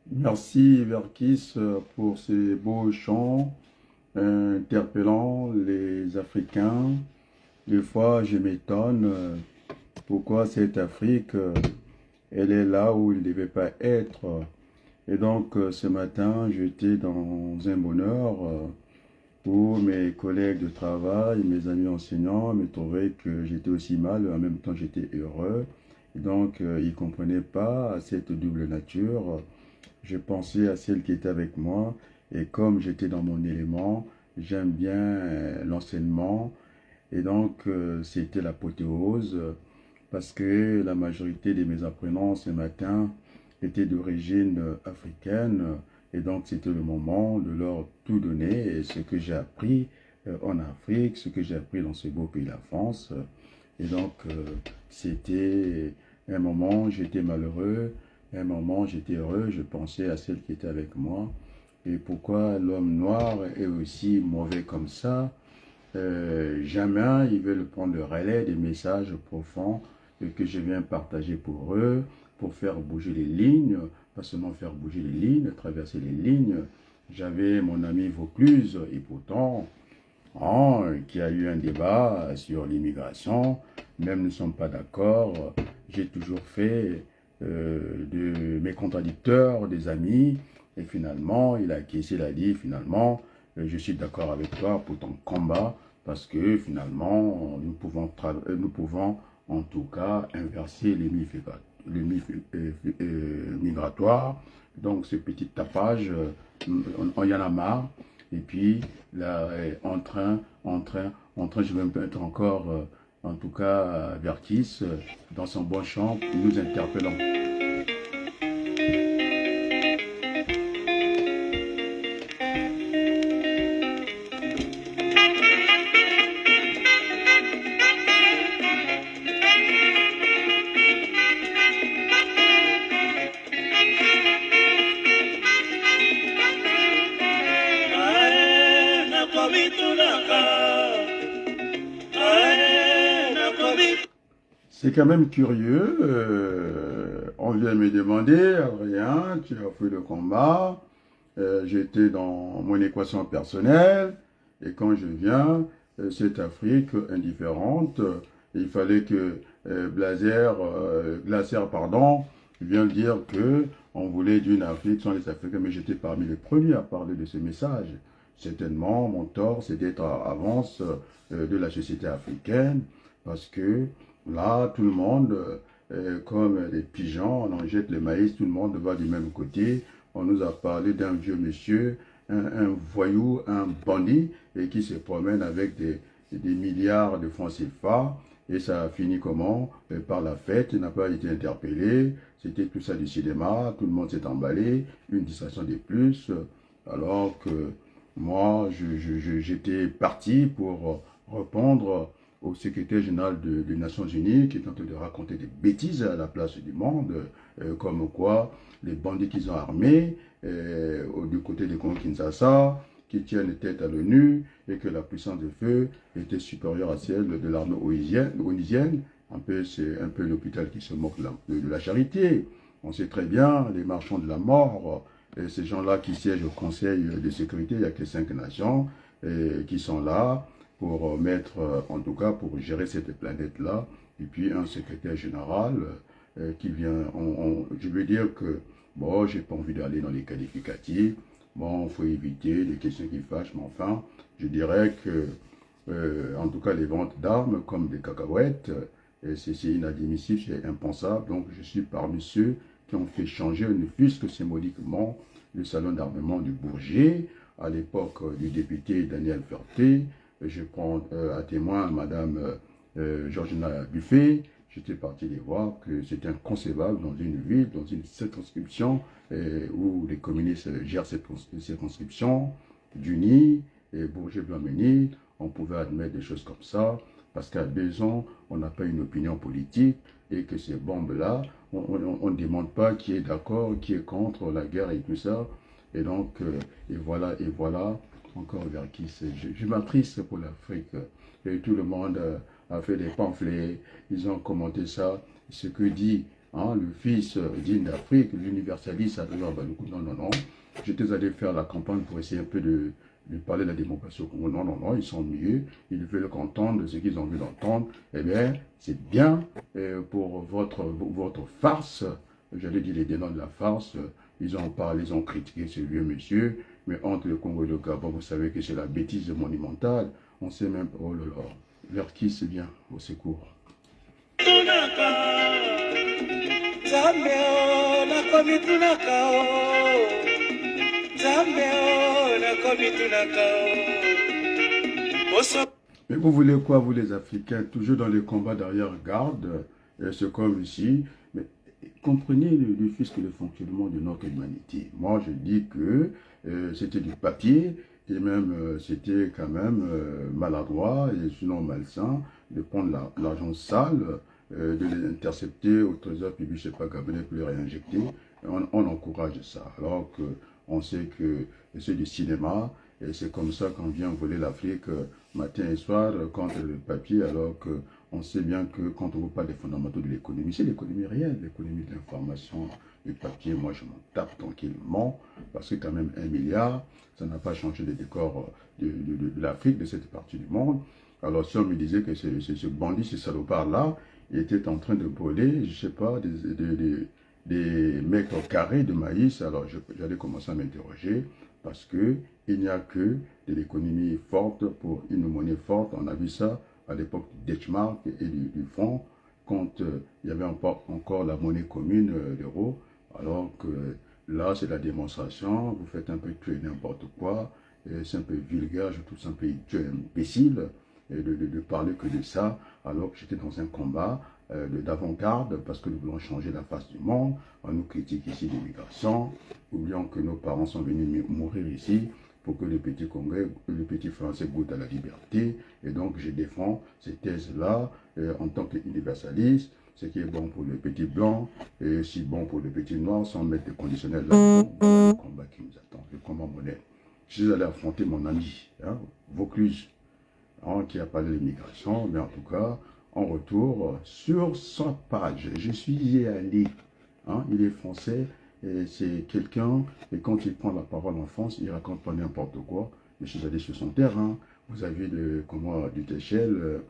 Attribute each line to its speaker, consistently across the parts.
Speaker 1: Merci Verkis pour ces beaux chants interpellant les Africains. Des fois, je m'étonne pourquoi cette Afrique, elle est là où elle ne devait pas être. Et donc, ce matin, j'étais dans un bonheur où mes collègues de travail, mes amis enseignants me trouvaient que j'étais aussi mal, en même temps j'étais heureux. Et donc, ils ne comprenaient pas cette double nature. Je pensais à celle qui était avec moi, et comme j'étais dans mon élément, j'aime bien l'enseignement, et donc c'était l'apothéose, parce que la majorité de mes apprenants ce matin étaient d'origine africaine, et donc c'était le moment de leur tout donner, et ce que j'ai appris en Afrique, ce que j'ai appris dans ce beau pays, la France, et donc c'était un moment, j'étais malheureux, un moment, j'étais heureux, je pensais à celle qui était avec moi. Et pourquoi l'homme noir est aussi mauvais comme ça? Jamais ils veulent prendre le relais des messages profonds que je viens partager pour eux, pour faire bouger les lignes, pas seulement faire bouger les lignes, traverser les lignes. J'avais mon ami Vaucluse, et pourtant, qui a eu un débat sur l'immigration, même nous ne sommes pas d'accord, j'ai toujours fait de mes contradicteurs, des amis, et finalement, il a acquiescé, il a dit, finalement, je suis d'accord avec toi pour ton combat, parce que finalement, nous pouvons en tout cas inverser les migratoires. Donc, ce petit tapage, on y en a marre. Et puis, là, en train, je vais me mettre encore, en tout cas, Verkis, dans son bon chant, nous interpellant. C'est quand même curieux, on vient me demander, Adrien, tu as fait le combat, j'étais dans mon équation personnelle, et quand je viens, cette Afrique indifférente, il fallait que Glacier, pardon, vienne dire que on voulait d'une Afrique sans les Africains, mais j'étais parmi les premiers à parler de ce message. Certainement, mon tort, c'est d'être à avance de la société africaine, parce que là, tout le monde, comme des pigeons, on en jette le maïs, tout le monde va du même côté. On nous a parlé d'un vieux monsieur, un voyou, un bandit, et qui se promène avec des milliards de francs CFA. Et ça a fini comment? Par la fête, il n'a pas été interpellé. C'était tout ça du cinéma, tout le monde s'est emballé, une distraction de plus. Alors que moi, j'étais parti pour répondre au secrétaire général des Nations Unies qui est en train de raconter des bêtises à la place du monde, comme quoi les bandits qu'ils ont armés du côté des Congo-Kinshasa, qui tiennent tête à l'ONU, et que la puissance de feu était supérieure à celle de l'armée onusienne. C'est un peu l'hôpital qui se moque de la charité. On sait très bien, les marchands de la mort, ces gens-là qui siègent au Conseil de sécurité, il n'y a que 5 nations qui sont là, pour mettre, en tout cas, pour gérer cette planète-là, et puis un secrétaire général qui vient, je veux dire que, bon, j'ai pas envie d'aller dans les qualificatifs, bon, il faut éviter les questions qui fâchent, mais enfin, je dirais que, en tout cas, les ventes d'armes, comme des cacahuètes, c'est inadmissible, c'est impensable, donc je suis parmi ceux qui ont fait changer, ne fût-ce que symboliquement, le salon d'armement du Bourget, à l'époque du député Daniel Ferté. Je prends à témoin Madame Georgina Buffet. J'étais parti les voir que c'était inconcevable dans une ville, dans une circonscription où les communistes gèrent cette circonscription d'Uni et Bourget-Blanc-Ménil. On pouvait admettre des choses comme ça parce qu'à 2 ans, on n'a pas une opinion politique et que ces bombes-là, on ne demande pas qui est d'accord, qui est contre la guerre et tout ça. Et donc, et voilà, encore vers qui c'est. Je m'attriste pour l'Afrique. Et tout le monde a fait des pamphlets, ils ont commenté ça. Ce que dit le fils digne d'Afrique, l'universaliste, non, non, non. J'étais allé faire la campagne pour essayer un peu de parler de la démocratie au Congo. Non, non, non, ils sont mieux, ils veulent entendre ce qu'ils ont envie d'entendre. Eh bien, c'est bien pour votre farce. J'allais dire les dénoms de la farce. Ils ont parlé, ils ont critiqué ce vieux monsieur. Mais entre le Congo et le Gabon, vous savez que c'est la bêtise monumentale. On sait même, oh là là, vers qui c'est bien, au secours. Mais vous voulez quoi, vous les Africains, toujours dans les combats d'arrière-garde, c'est comme ici, mais comprenez le fisc et le fonctionnement de notre humanité. Moi, je dis que c'était du papier, et même c'était quand même maladroit, et sinon malsain, de prendre l'argent sale, de les intercepter au trésor public, je ne sais pas, Gabriel, pour les réinjecter. On encourage ça, alors qu'on sait que c'est du cinéma, et c'est comme ça qu'on vient voler l'Afrique matin et soir contre le papier, alors qu'on sait bien que quand on ne veut pas des fondamentaux de l'économie, c'est l'économie réelle, l'économie de l'information, du papier. Moi, je m'en tape tranquillement, parce que quand même 1 milliard, ça n'a pas changé le décor de l'Afrique, de cette partie du monde. Alors si on me disait que ce bandit, ce salopard-là, était en train de brûler, je ne sais pas, des mètres carrés de maïs, alors j'allais commencer à m'interroger, parce qu'il n'y a que de l'économie forte pour une monnaie forte. On a vu ça à l'époque du Deutschmark et du franc, quand il y avait encore la monnaie commune, l'euro, alors que là, c'est la démonstration, vous faites un peu tout et n'importe quoi, c'est un peu vulgaire, je trouve ça un peu imbécile de parler que de ça, alors que j'étais dans un combat d'avant-garde, parce que nous voulons changer la face du monde. On nous critique ici l'immigration, oublions que nos parents sont venus mourir ici pour que le petit Congolais, le petit Français goûte à la liberté. Et donc, je défends ces thèses-là en tant qu'universaliste. Ce qui est bon pour le petit blanc et si bon pour le petit noir, sans mettre de conditionnel là-dedans. Voilà le combat qui nous attend, le combat moderne. Je suis allé affronter mon ami, Vaucluse, qui a parlé de l'immigration, mais en tout cas, en retour, sur sa page, je suis y allé. Il est français, et c'est quelqu'un, et quand il prend la parole en France, il raconte pas n'importe quoi. Mais je suis allé sur son terrain. Vous avez du Téchel,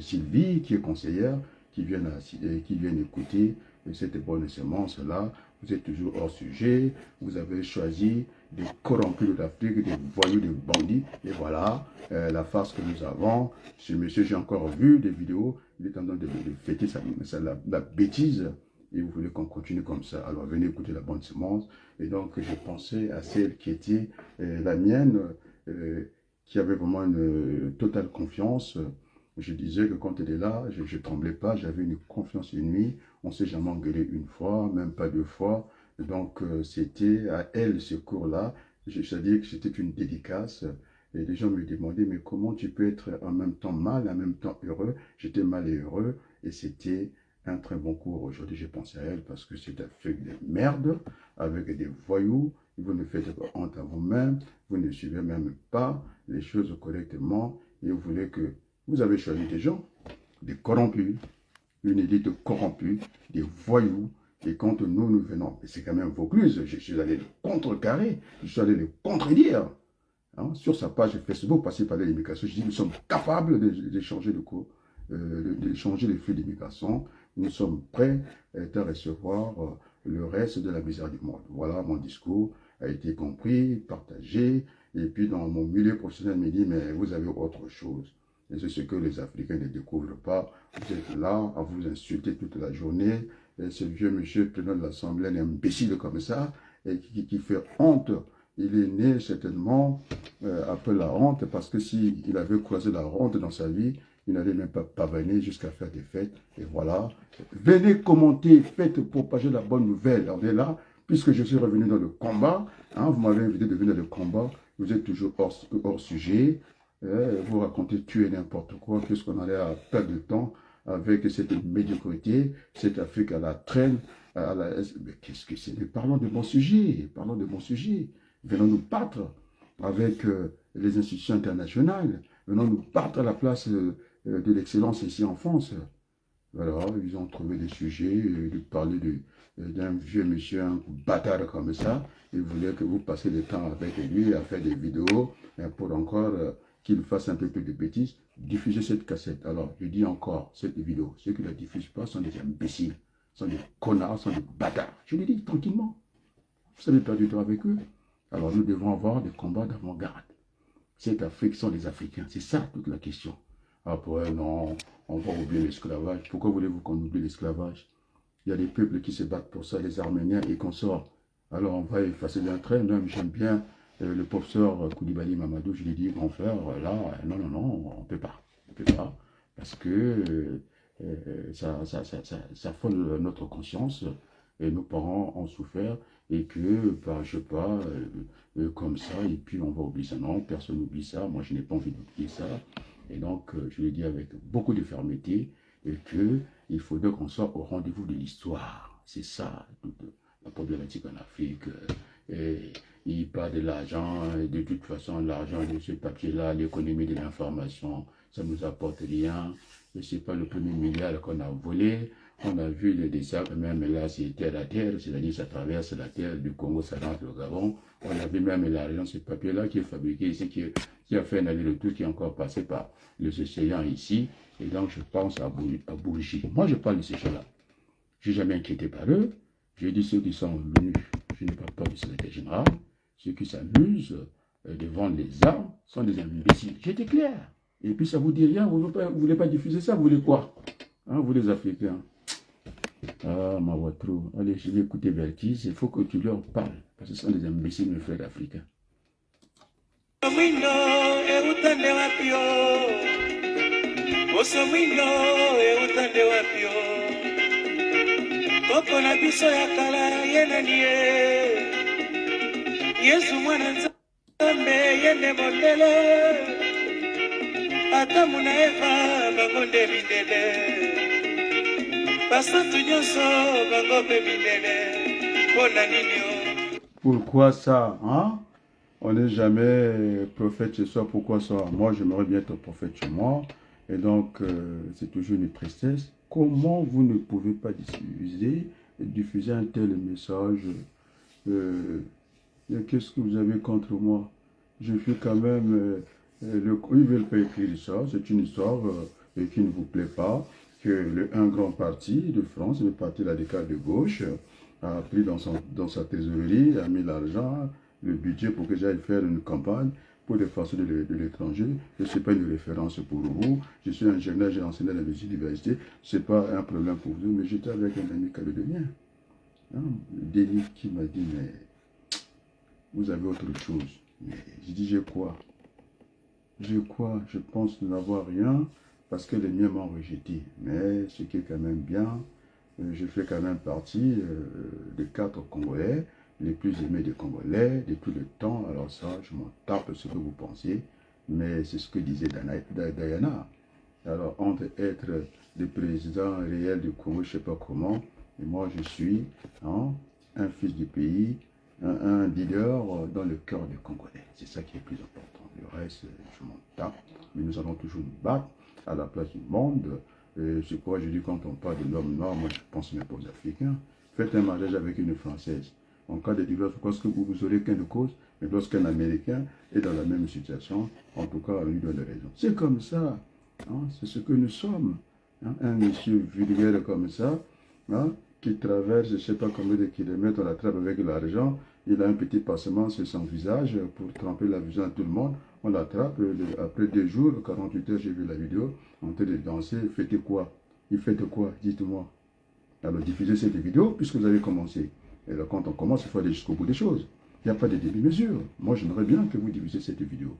Speaker 1: Sylvie, qui est conseillère, qui viennent écouter cette bonne semence-là. Vous êtes toujours hors sujet. Vous avez choisi des corrompus de l'Afrique, des voyous, des bandits. Et voilà la farce que nous avons. Ce monsieur, j'ai encore vu des vidéos. Il est en train de fêter la bêtise. Et vous voulez qu'on continue comme ça. Alors venez écouter la bonne semence. Et donc je pensais à celle qui était la mienne, qui avait vraiment une totale confiance. Je disais que quand elle est là, je ne tremblais pas, j'avais une confiance inouïe. On ne s'est jamais engueulé une fois, même pas 2 fois. Donc, c'était à elle ce cours-là. C'est-à-dire que c'était une dédicace. Et les gens me demandaient, mais comment tu peux être en même temps mal, en même temps heureux? J'étais mal et heureux. Et c'était un très bon cours. Aujourd'hui, j'ai pensé à elle parce que c'est un feuille de merde avec des voyous. Vous ne faites pas honte à vous-même. Vous ne suivez même pas les choses correctement. Et vous voulez que... Vous avez choisi des gens, des corrompus, une élite corrompue, des voyous. Et quand nous venons, c'est quand même Vaucluse, je suis allé le contrecarrer, je suis allé le contredire. Sur sa page Facebook, passé par l'immigration, je dis nous sommes capables d'échanger le cours, d'échanger les flux d'immigration. Nous sommes prêts à recevoir le reste de la misère du monde. Voilà, mon discours a été compris, partagé. Et puis dans mon milieu professionnel, il me dit, mais vous avez autre chose. Et c'est ce que les Africains ne découvrent pas. Vous êtes là à vous insulter toute la journée. Et ce vieux monsieur, président de l'Assemblée, un imbécile comme ça, et qui fait honte. Il est né certainement après la honte, parce que s'il avait croisé la honte dans sa vie, il n'allait même pas parvenir jusqu'à faire des fêtes. Et voilà. Venez commenter, faites propager la bonne nouvelle. On est là, puisque je suis revenu dans le combat. Hein, vous m'avez invité de venir dans le combat. Vous êtes toujours hors sujet. Vous racontez tuer n'importe quoi, puisqu'on allait à perdre de temps avec cette médiocrité, cette Afrique à la traîne. Mais qu'est-ce que c'est? Parlons de bons sujets. Parlons de bons sujets. Venons nous battre avec les institutions internationales. Venons nous battre à la place de l'excellence ici en France. Voilà, ils ont trouvé des sujets, de parler d'un vieux monsieur, un bâtard comme ça. Ils voulaient que vous passiez le temps avec lui à faire des vidéos pour encore qu'il fasse un peu plus de bêtises. Diffusez cette cassette. Alors, je dis encore, cette vidéo, ceux qui ne la diffusent pas sont des imbéciles, sont des connards, sont des bâtards. Je le dis tranquillement. Vous savez perdre du temps avec eux. Alors, nous devons avoir des combats d'avant-garde. Cette Afrique sont les Africains. C'est ça toute la question. Après, non, on va oublier l'esclavage. Pourquoi voulez-vous qu'on oublie l'esclavage? Il y a des peuples qui se battent pour ça, les Arméniens et consorts. Alors on va effacer d'un trait. Même j'aime bien le professeur Koulibaly Mamadou. Je lui dis, grand frère, là, non, non, non, on ne peut pas. On ne peut pas. Parce que ça fonde notre conscience. Et nos parents ont souffert. Et que, bah, je ne sais pas, comme ça, et puis on va oublier ça. Non, personne n'oublie ça. Moi, je n'ai pas envie d'oublier ça. Et donc, je le dis avec beaucoup de fermeté, et qu'il faudrait qu'on soit au rendez-vous de l'histoire. C'est ça, toute la problématique en Afrique. Et il parle de l'argent, et de toute façon, l'argent de ce papier-là, l'économie de l'information, ça ne nous apporte rien. Et ce n'est pas le premier milliard qu'on a volé. On a vu le désert, même là, c'est terre à terre, c'est-à-dire ça traverse la terre du Congo, ça rentre au Gabon. On a vu même l'argent, ce papier-là qui est fabriqué ici, qui a fait un aller-retour, qui est encore passé par les océans ici. Et donc, je pense à Bourgie. Moi, je parle de ces gens-là. Je n'ai jamais inquiété par eux. Je dis ceux qui sont venus, je n'ai pas peur du secrétaire général. Ceux qui s'amusent de vendre les armes sont des imbéciles. J'étais clair. Et puis, ça ne vous dit rien, vous ne voulez pas diffuser ça, vous voulez quoi? Hein, vous les Africains. Ah, ma trop. Allez, je vais écouter Vertige. Il faut que tu leur parles. Parce que ce sont des imbéciles, mes frères africains. Pourquoi ça, hein? On n'est jamais prophète chez soi, pourquoi ça? Moi, j'aimerais bien être prophète chez moi. Et donc, c'est toujours une tristesse. Comment vous ne pouvez pas diffuser un tel message? Qu'est-ce que vous avez contre moi? Je suis quand même... ils ne veulent pas écrire ça. C'est une histoire qui ne vous plaît pas. Que un grand parti de France, le parti radical de gauche, a pris dans sa trésorerie, a mis l'argent, le budget pour que j'aille faire une campagne pour les Français de l'étranger. Je ne suis pas une référence pour vous. Je suis ingénieur, j'ai enseigné à la université. Ce n'est pas un problème pour vous, mais j'étais avec un ami calédonien. Hein, Denis qui m'a dit, mais vous avez autre chose. Mais je dis, j'ai quoi? J'ai quoi? Je pense n'avoir rien parce que les miens m'ont rejeté. Mais ce qui est quand même bien, je fais quand même partie des 4 Congolais, les plus aimés des Congolais de tout le temps. Alors ça, je m'en tape ce que vous pensez, mais c'est ce que disait Diana. Alors, entre être le président réel du Congo, je ne sais pas comment, et moi je suis hein, un fils du pays, un leader dans le cœur des Congolais. C'est ça qui est plus important. Le reste, je m'en tape, mais nous allons toujours nous battre à la place du monde. C'est pourquoi je dis quand on parle de l'homme noir, moi je pense même pas aux Africains. Faites un mariage avec une Française. En cas de divorce, parce que vous aurez qu'un de cause, mais lorsqu'un Américain est dans la même situation, en tout cas, on lui donne raison. C'est comme ça. Hein, c'est ce que nous sommes. Hein, un monsieur vulgaire comme ça, hein, qui traverse, je ne sais pas combien de kilomètres, on l'attrape avec l'argent, il a un petit passement sur son visage pour tremper la vision à tout le monde, on l'attrape, après 2 jours, 48 heures, j'ai vu la vidéo, en train de danser, faites quoi? Il fait quoi? Dites-moi. Alors diffusez cette vidéo puisque vous avez commencé. Et là, quand on commence, il faut aller jusqu'au bout des choses. Il n'y a pas de demi-mesure. Moi, j'aimerais bien que vous diffusiez cette vidéo.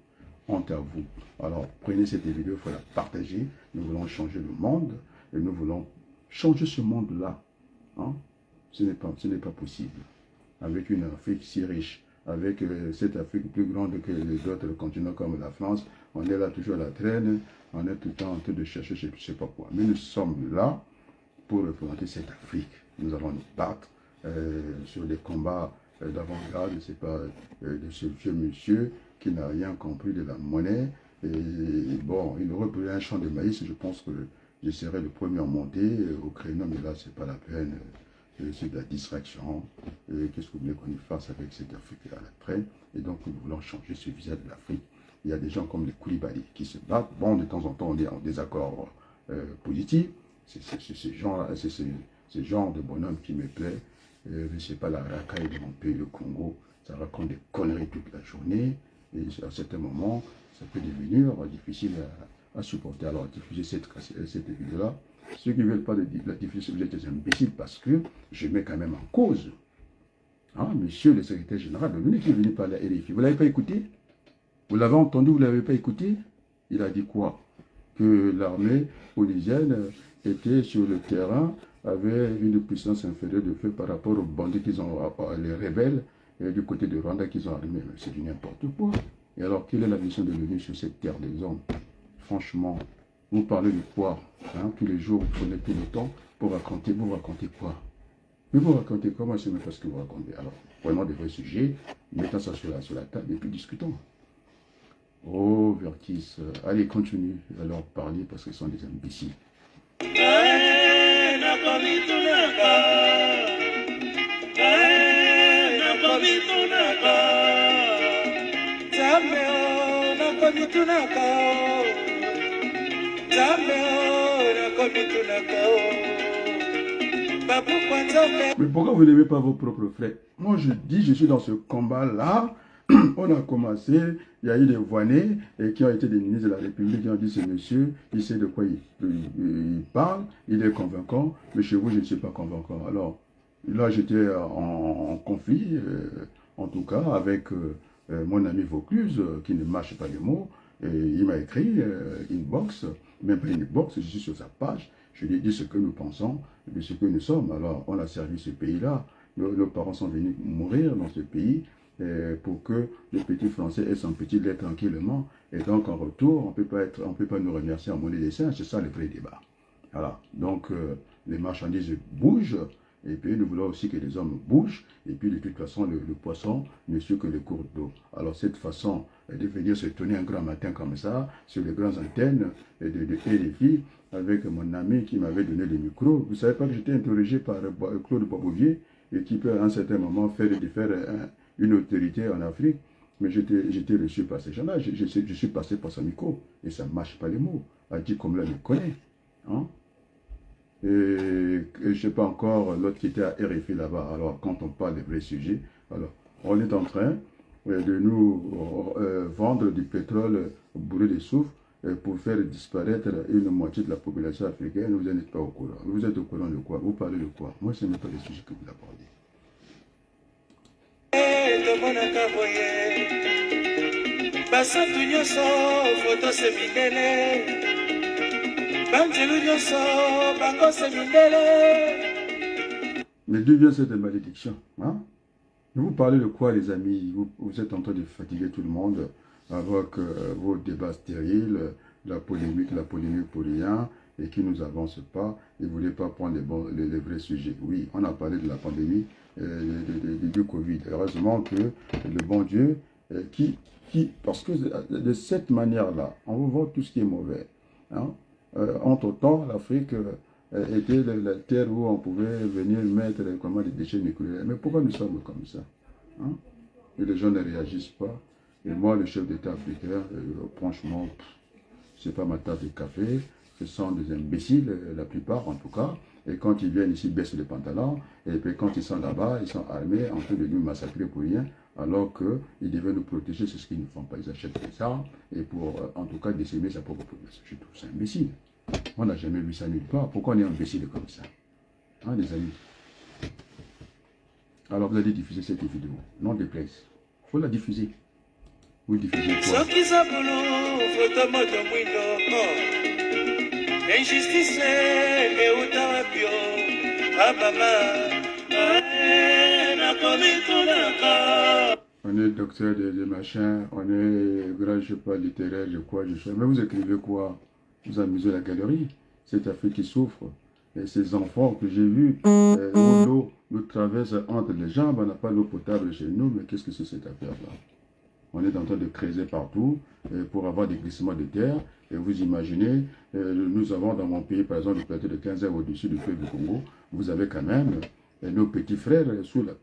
Speaker 1: Honte à vous. Alors, prenez cette vidéo, il faut la partager. Nous voulons changer le monde et nous voulons changer ce monde-là. Hein? Ce n'est pas possible. Avec une Afrique si riche, avec cette Afrique plus grande que les autres continents comme la France, on est là toujours à la traîne, on est tout le temps en train de chercher je ne sais pas quoi. Mais nous sommes là pour représenter cette Afrique. Nous allons nous battre sur des combats d'avant-garde, c'est pas de ce vieux monsieur qui n'a rien compris de la monnaie. Et bon, il aurait pris un champ de maïs, je pense que je serais le premier à monter au créneau, mais là, c'est pas la peine. C'est de la distraction. Qu'est-ce que vous voulez qu'on y fasse avec cette Afrique à la traîne? Et donc, nous voulons changer ce visage de l'Afrique. Il y a des gens comme les Koulibaly qui se battent. Bon, de temps en temps, on est en désaccord positif. C'est ce genre de bonhomme qui me plaît. Je ne sais pas, la racaille de mon pays, le Congo, ça raconte des conneries toute la journée. Et à certains moments, ça peut devenir difficile à supporter. Alors, diffuser cette vidéo-là. Ceux qui ne veulent pas la diffuser, vous êtes des imbéciles parce que je mets quand même en cause. Hein, monsieur le secrétaire général, le qui est venu parler à RFI, vous ne l'avez pas écouté? Vous l'avez entendu, vous ne l'avez pas écouté? Il a dit quoi? Que l'armée onusienne était sur le terrain, avait une puissance inférieure de feu par rapport aux bandits qu'ils ont, les rebelles du côté de Rwanda qu'ils ont armés. C'est du n'importe quoi. Et alors, quelle est la mission de l'ONU sur cette terre des hommes? Franchement, vous parlez de quoi hein? Tous les jours, vous prenez tout le temps pour raconter. Vous racontez quoi? Mais vous racontez quoi? Moi, je ne sais même pas ce que vous racontez. Alors, prenons des vrais sujets, mettons ça sur la table et puis discutons. Oh, Vertis, allez, continue à leur parler parce qu'ils sont des imbéciles. Mais pourquoi vous n'aimez pas vos propres frères? Moi, je dis, je suis dans ce combat-là. On a commencé, il y a eu des voinés qui ont été des ministres de la République qui ont dit, ce monsieur, il sait de quoi il parle, il est convaincant, mais chez vous, je ne suis pas convaincant. Alors, là, j'étais en conflit, en tout cas, avec mon ami Vaucluse, qui ne mâche pas les mots, et il m'a écrit une box, même pas une box, je suis sur sa page, je lui ai dit ce que nous pensons, de ce que nous sommes. Alors, on a servi ce pays-là, nos parents sont venus mourir dans ce pays, pour que le petit français ait son petit lait tranquillement. Et donc, en retour, on peut pas nous remercier en monnaie des singes. C'est ça le vrai débat. Voilà. Donc, les marchandises bougent. Et puis, nous voulons aussi que les hommes bougent. Et puis, de toute façon, le poisson ne suit que le cours d'eau. Alors, cette façon de venir se tenir un grand matin comme ça, sur les grandes antennes de RFI, avec mon ami qui m'avait donné le micro. Vous ne savez pas que j'étais interrogé par Claude Bobouvier, et qui peut à un certain moment faire une autorité en Afrique, mais j'étais reçu par ces gens-là, je suis passé par son micro, et ça ne marche pas les mots. A dit comme là, il me connaît. Hein? Et je ne sais pas encore l'autre qui était à RFI là-bas. Alors, quand on parle des vrais sujets, alors, on est en train de nous vendre du pétrole bourré de soufre pour faire disparaître une moitié de la population africaine. Vous n'êtes pas au courant. Vous êtes au courant de quoi? Vous parlez de quoi? Moi, ce n'est pas les sujets que vous abordez. Mais d'où vient cette malédiction hein? Vous parlez de quoi, les amis? Vous êtes en train de fatiguer tout le monde avec vos débats stériles, la polémique pour rien, et qui ne nous avance pas, et vous ne voulez pas prendre les vrais sujets. Oui, on a parlé de la pandémie du Covid. Heureusement que le bon Dieu, parce que de cette manière-là, on vous vend tout ce qui est mauvais. Hein? Entre-temps, l'Afrique était la terre où on pouvait venir mettre des déchets nucléaires. Mais pourquoi nous sommes comme ça hein? Et les gens ne réagissent pas. Et moi, le chef d'État africain, franchement, c'est pas ma tasse de café. Ce sont des imbéciles, la plupart en tout cas. Et quand ils viennent ici, ils baissent les pantalons. Et puis quand ils sont là-bas, ils sont armés, en train de nous massacrer pour rien. Alors qu'ils devaient nous protéger, c'est ce qu'ils ne font pas. Ils achètent des armes et pour, en tout cas, décimer sa propre population. Je trouve ça imbécile. On n'a jamais vu ça nulle part. Pourquoi on est imbécile comme ça hein, les amis? Alors vous allez diffuser cette vidéo. Non déplaise. Il faut la diffuser. Vous diffusez quoi? On est docteur de machin, on est grand, je sais pas, littéraire, je quoi, je sais. Mais vous écrivez quoi? Vous amusez la galerie. Cette Afrique qui souffre. Et ces enfants que j'ai vus, où l'eau nous traverse entre les jambes, on n'a pas d'eau potable chez nous, mais qu'est-ce que c'est cette affaire-là? On est en train de creuser partout pour avoir des glissements de terre. Et vous imaginez, nous avons dans mon pays, par exemple, le plateau de 15 heures au-dessus du fleuve du Congo. Vous avez quand même nos petits frères,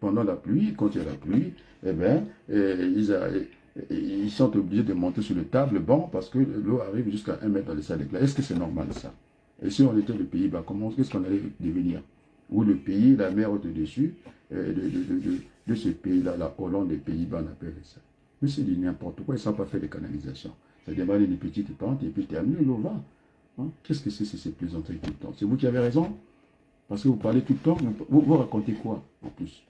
Speaker 1: pendant la pluie, quand il y a la pluie, eh bien, ils sont obligés de monter sur le table-banc parce que l'eau arrive jusqu'à 1 mètre dans les salles de classe. Est-ce que c'est normal ça? Et si on était le Pays-Bas, qu'est-ce qu'on allait devenir? Où le pays, la mer au-dessus de ce pays-là, la Hollande des Pays-Bas, on appelle ça. Mais c'est dit n'importe quoi, ils ne savent pas faire des canalisations. Ça démarre des petites pentes et puis terminé, l'eau va. Hein? Qu'est-ce que c'est ces plaisanteries tout le temps? C'est vous qui avez raison? Parce que vous parlez tout le temps, vous racontez quoi en plus?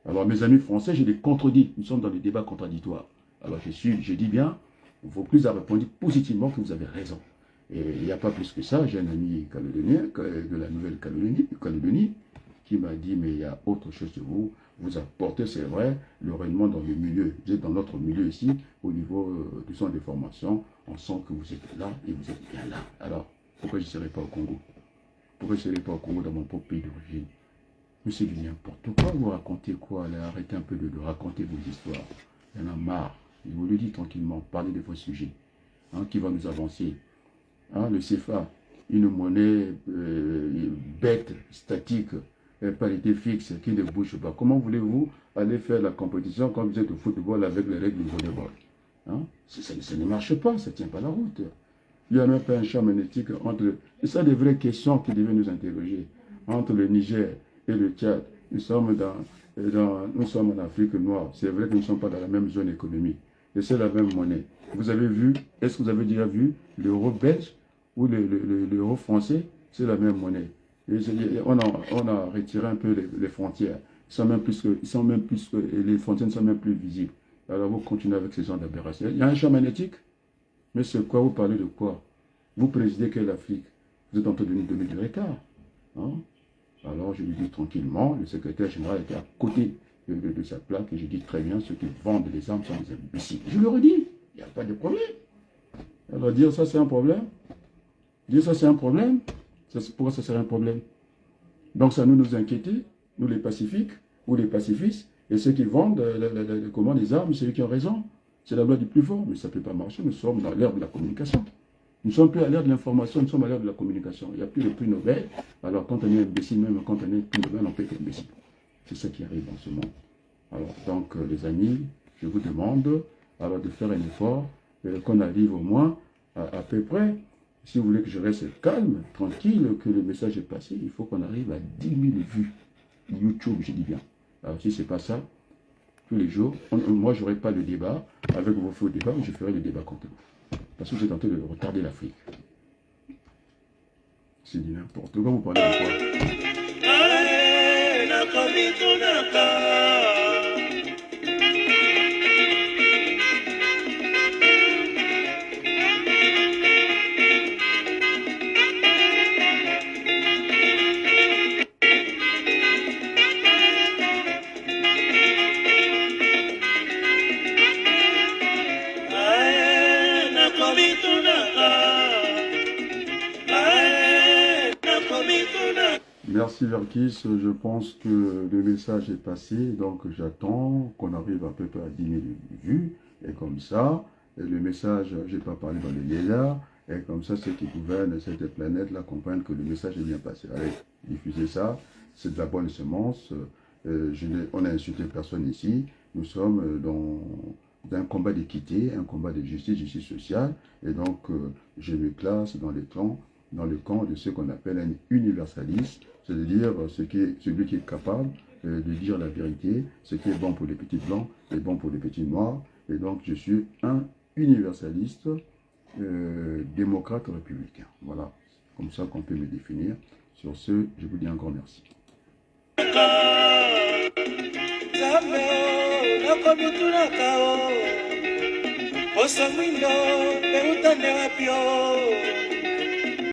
Speaker 1: Alors mes amis français, je les contredis. Nous sommes dans des débats contradictoires. Alors je dis bien, vous plus à répondre positivement que vous avez raison. Et il n'y a pas plus que ça, j'ai un ami calédonien, de la Nouvelle-Calédonie, qui m'a dit, mais il y a autre chose de vous. Vous apportez, c'est vrai, le rayonnement dans le milieu. Vous êtes dans notre milieu ici, au niveau du centre de formation. On sent que vous êtes là et vous êtes bien là. Alors, pourquoi je ne serai pas au Congo? Pourquoi je ne serai pas au Congo dans mon propre pays d'origine? Mais c'est du n'importe quoi. Vous racontez quoi là? Arrêtez un peu de raconter vos histoires. Il y en a marre. Je vous le dis tranquillement. Parlez de vos sujets qui vont nous avancer. Le CFA, une monnaie bête, statique, parité fixe, qui ne bouge pas. Comment voulez-vous aller faire la compétition quand vous êtes au football avec les règles du volleyball? Ça ne marche pas, ça ne tient pas la route. Il n'y a même pas un champ magnétique entre... Et ça, des vraies questions qui devaient nous interroger. Entre le Niger et le Tchad, nous sommes en Afrique noire. C'est vrai que nous ne sommes pas dans la même zone économique. Et c'est la même monnaie. Vous avez vu, est-ce que vous avez déjà vu l'euro belge ou l'euro français? C'est la même monnaie. Et on a retiré un peu les frontières. Les frontières ne sont même plus visibles. Alors vous continuez avec ces gens d'aberration. Il y a un champ magnétique? Mais c'est quoi? Vous parlez de quoi? Vous présidez quelle Afrique? Vous êtes en train de nous donner du retard. Alors je lui dis tranquillement, le secrétaire général était à côté de sa plaque et je dis très bien, ceux qui vendent les armes sont des imbéciles. Je leur ai dit, il n'y a pas de problème. Alors dire ça c'est un problème? Dire ça c'est un problème? Pourquoi ça serait un problème? Donc ça nous inquiéter, nous les pacifiques ou les pacifistes, et ceux qui vendent les armes, c'est eux qui ont raison. C'est la loi du plus fort, mais ça ne peut pas marcher. Nous sommes dans l'ère de la communication. Nous ne sommes plus à l'ère de l'information, nous sommes à l'ère de la communication. Il n'y a plus de prix Nobel. Alors quand on est imbécile, même quand on est prix Nobel, on peut être imbécile. C'est ça qui arrive dans ce monde. Alors donc les amis, je vous demande alors de faire un effort, qu'on arrive au moins à peu près. Si vous voulez que je reste calme, tranquille, que le message est passé, il faut qu'on arrive à 10 000 vues. YouTube, je dis bien. Alors si ce n'est pas ça, tous les jours, moi je n'aurai pas de débat avec vos faux débats, mais je ferai le débat contre vous. Parce que vous êtes en train de retarder l'Afrique. C'est du n'importe quoi, vous parlez de quoi? Merci Verkis, je pense que le message est passé, donc j'attends qu'on arrive à peu près à 10 000 vues, et comme ça, le message, je n'ai pas parlé dans les lézards, et comme ça, ceux qui gouvernent cette planète-là comprennent que le message est bien passé. Allez, diffusez ça, c'est de la bonne semence, on n'a insulté personne ici, nous sommes dans un combat d'équité, un combat de justice sociale, et donc je me classe dans le camp de ce qu'on appelle un universaliste, c'est-à-dire celui qui est capable de dire la vérité, ce qui est bon pour les petits blancs est bon pour les petits noirs, et donc je suis un universaliste démocrate républicain. Voilà, comme ça qu'on peut me définir. Sur ce, je vous dis un grand merci.
Speaker 2: nzambe nakobutunaka osamwindo eutande wapi